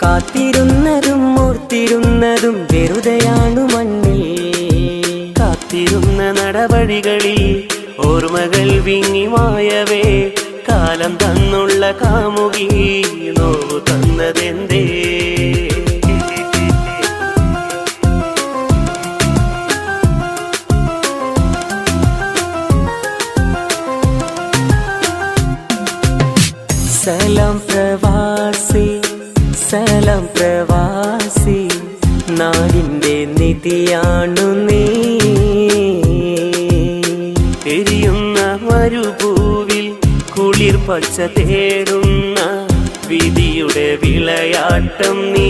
കാത്തിരുന്നതും ഓർത്തിരുന്നതും വെറുതെയാണു മണ്ണിൽ
കാത്തിരുന്ന നടവഴികളിൽ ഓർമ്മകൾ വിങ്ങി മായവേ കാലം തന്നുള്ള കാമുകി നോവു തന്നതെന്തേ
സലാം പ്രവാസി സലാം പ്രവാസി നാടിൻ്റെ നിധിയാണു നീ
എരിയുന്ന മരുഭൂവിൽ കുളിർ പച്ച തേടുന്ന വിധിയുടെ വിളയാട്ടം നീ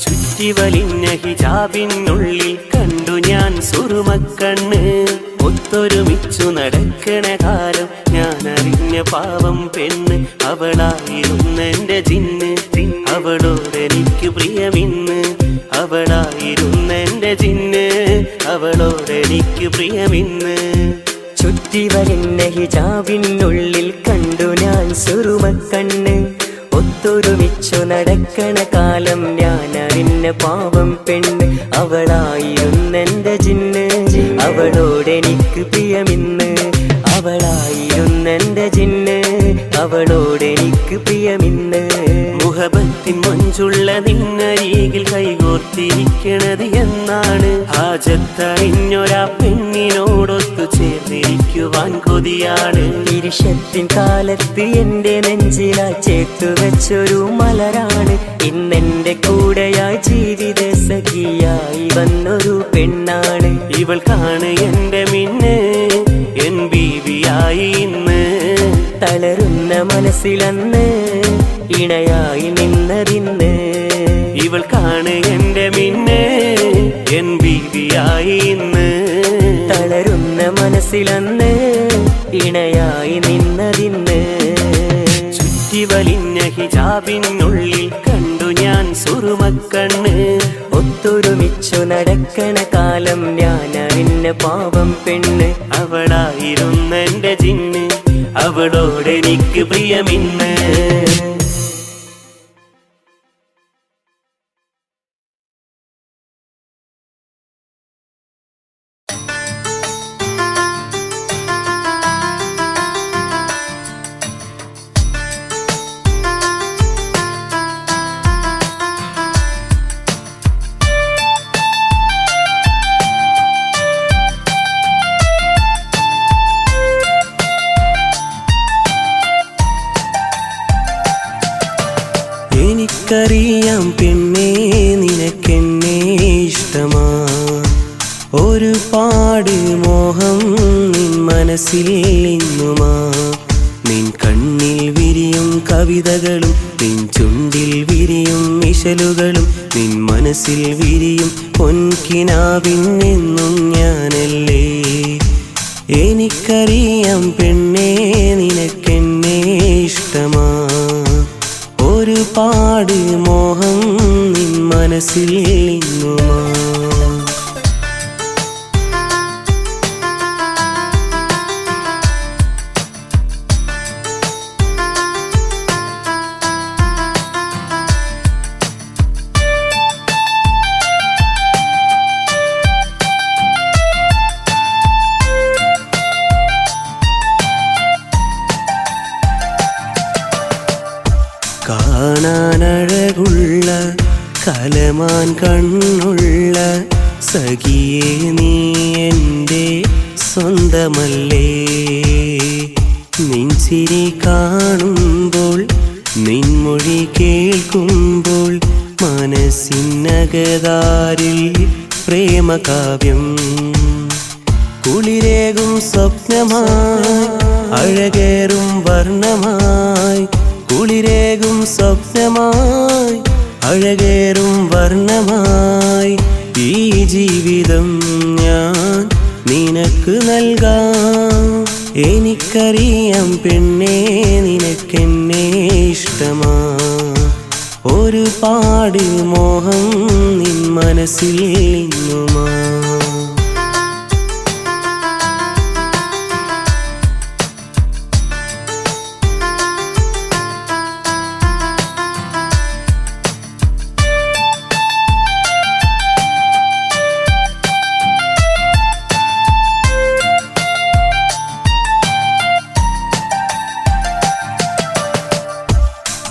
ചുറ്റിവലിഞ്ഞ ഹിജാബിനുള്ളിൽ കണ്ടു ഞാൻ സുറുമക്കണ്ണ് ഒത്തൊരുമിച്ചു നടക്കണ കാലം ഞാൻ അറിഞ്ഞ പാവം പെണ്ണ് അവളായിരുന്നെന്റെ ജിന്ന് അവളോടെനിക്ക് പ്രിയമിന്ന് അവളായിരുന്നെന്റെ ജിന്ന് അവളോടെനിക്ക് പ്രിയമിന്ന്
ചുറ്റിവരുന്ന ഹിജാബിനുള്ളിൽ കണ്ടു ഞാൻ സുറുമക്കണ്ണ് ഒത്തൊരുമിച്ചു നടക്കണ കാലം ഞാൻ അറിഞ്ഞ പാവം പെണ്ണ് അവളായിരുന്നെന്റെ ജിന്ന് അവളോടെനിക്ക് പ്രിയമിന്ന് അവളായിരുന്നെന്റെ ജിന്ന് അവളോടെനിക്ക് പ്രിയമിന്ന്
മുഹബത്തിൻ മഞ്ചുള്ള നിന്നരികിൽ കൈകോർത്തിരിക്കണത് എന്നാണ് ഹാജത്തറിഞ്ഞൊരാ പെണ്ണിനോടൊത്തു ചേർന്നിരിക്കുവാൻ കൊതിയാണ്
ഇരുഷത്തിൻ കാലത്ത് എന്റെ നെഞ്ചിലാ ചേർത്തു വെച്ചൊരു മലരാണ് ഇന്നെന്റെ കൂടെയായി ജീവിത സഖിയായി വന്നൊരു പെണ്ണാണ്
ഇവൾക്കാണ് എന്റെ മിന്ന് എൻ ബീവിയായി ഇന്ന്
തളരുന്ന മനസ്സിലന്ന് ഇണയായി നിന്നതിന്ന്
ഇവൾക്കാണ് എന്റെ മിന്ന് എൻ ബീവിയായി ഇന്ന്
തളരുന്ന മനസ്സിലന്ന് ഇണയായി നിന്നതിന്ന്
ചുറ്റിവലിഞ്ഞ ഹിജാബിനുള്ളിൽ കണ്ടു ഞാൻ സുറുമക്കണ്ണ്
ഒത്തൊരുമിച്ചു നടക്കണ കാലം ഞാൻ അറിഞ്ഞ പാവം പെണ്ണ്
അവളായിരുന്നെന്റെ ജിന്ന് അവളോടെനിക്ക് പ്രിയമിന്ന്
എനിക്കറിയാം പെണ്ണേ നിനക്കെന്നെ ഇഷ്ടമാ ഒരുപാട് മോഹം നിൻ മനസ്സിൽ ഇന്നുമാ നിൻ കണ്ണിൽ വിരിയും കവിതകളും നിൻ ചുണ്ടിൽ വിരിയും ഇശലുകളും നിൻ മനസ്സിൽ വിരിയും പൊൻകിനാവിന്നെന്നും ഞാനല്ലേ എനിക്കറിയാം പെണ്ണേ നിനക്കെന്നെ ഇഷ്ടമാ ഒരുപാട് മോഹം നിൻ മനസ്സിൽ ഇന്നുമാ കാണാനഴകുള്ള കലമാൻ കണ്ണുള്ള സഖിയേ നീ എൻ്റെ സ്വന്തമല്ലേ നിൻ ചിരി കാണുമ്പോൾ നിൻമൊഴി കേൾക്കുമ്പോൾ മനസ്സിനകതാരിൽ പ്രേമകാവ്യം കുളിരേകും സ്വപ്നമായി അഴകേറും വർണ്ണമായി കുളിരേകും സ്വപ്നമായി അഴകേറും വർണ്ണമായി ഈ ജീവിതം ഞാൻ നിനക്ക് നൽകാം എനിക്കറിയാം പെണ്ണേ നിനക്കെന്നെ ഇഷ്ടമാ ഒരുപാട് മോഹം നിൻ മനസ്സിൽ ഇന്നുമാ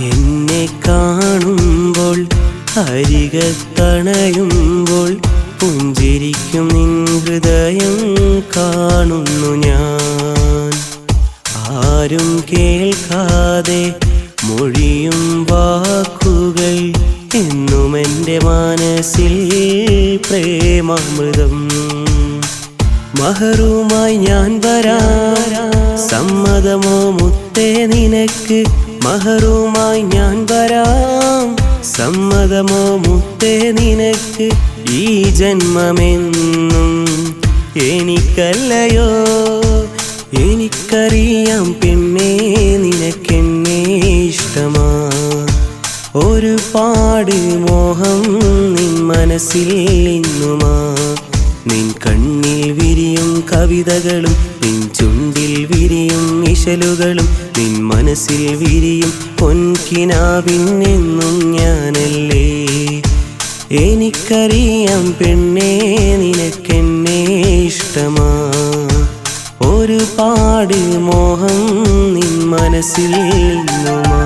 എന്നെ കാണുമ്പോൾ അരികത്തണയുമ്പോൾ പുഞ്ചിരിക്കും നിൻ ഹൃദയം കാണുന്നു ഞാൻ. ആരും കേൾക്കാതെ മൊഴിയും വാക്കുകൾ എന്നും എൻ്റെ മനസ്സിൽ പ്രേമാമൃതം. മഹറുമായി ഞാൻ വരാം, സമ്മതമോ മുത്തേ നിനക്ക്? മഹറുമായി ഞാൻ വരാം, സമ്മതമോ മുത്തേ നിനക്ക്? ഈ ജന്മമെന്നും എനിക്കല്ലയോ? എനിക്കറിയാം പെണ്ണേ നിനക്കെന്നെ ഇഷ്ടമാ. ഒരുപാട് മോഹം നിൻ മനസ്സിൽ ഇന്നുമാ. നിൻ കണ്ണിൽ വിരിയും കവിതകളും നിൻ ചുണ്ടിൽ വിരിയും ഇശലുകളും നിൻ മനസ്സിൽ വിരിയും പൊൻകിനാവിനെന്നും ഞാനല്ലേ. എനിക്കറിയാം പെണ്ണേ നിനക്കെന്നെ ഇഷ്ടമാ. ഒരുപാട് മോഹം നിൻ മനസ്സിൽ ഇന്നുമാ.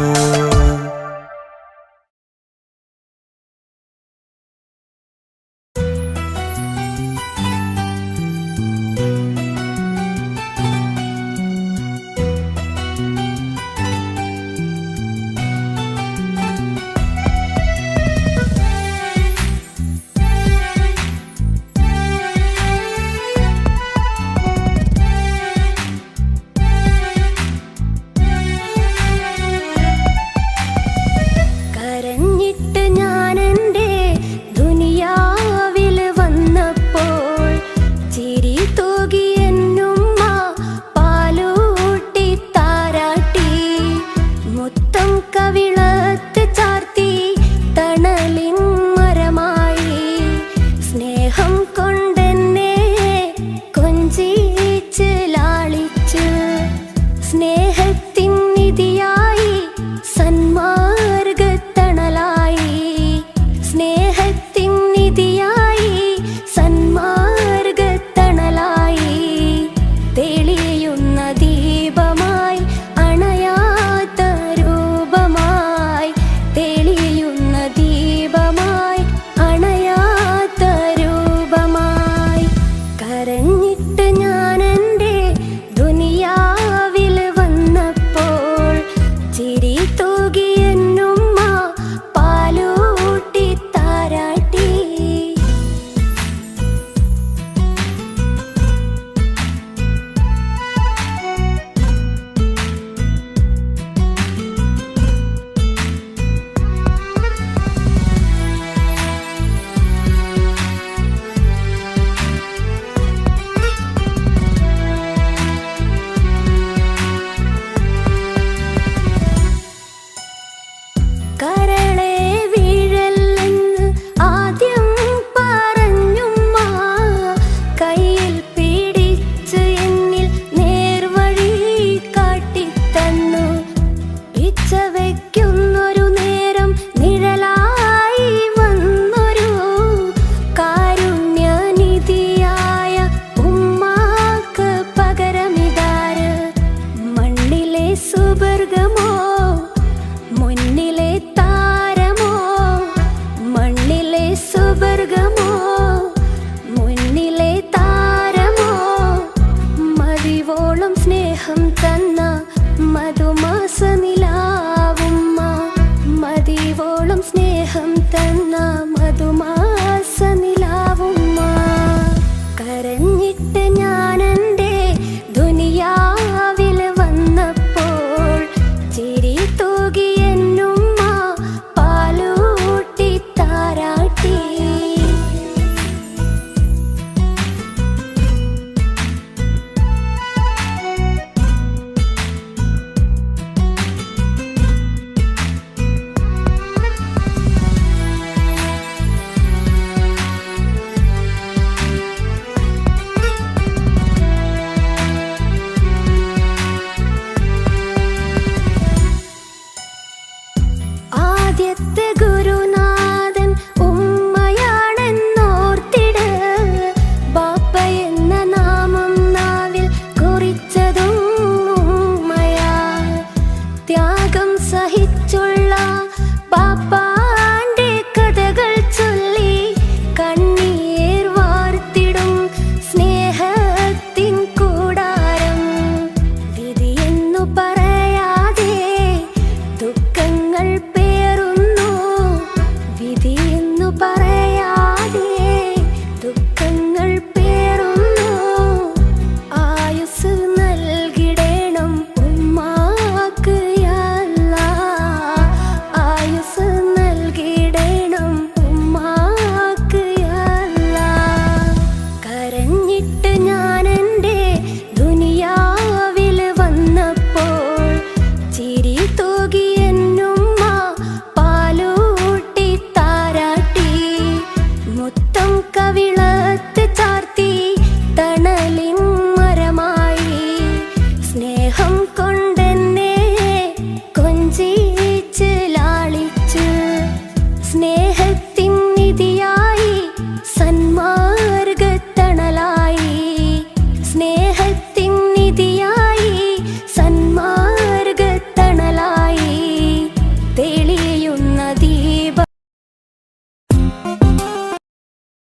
ആദ്യത്തെ ഗുരു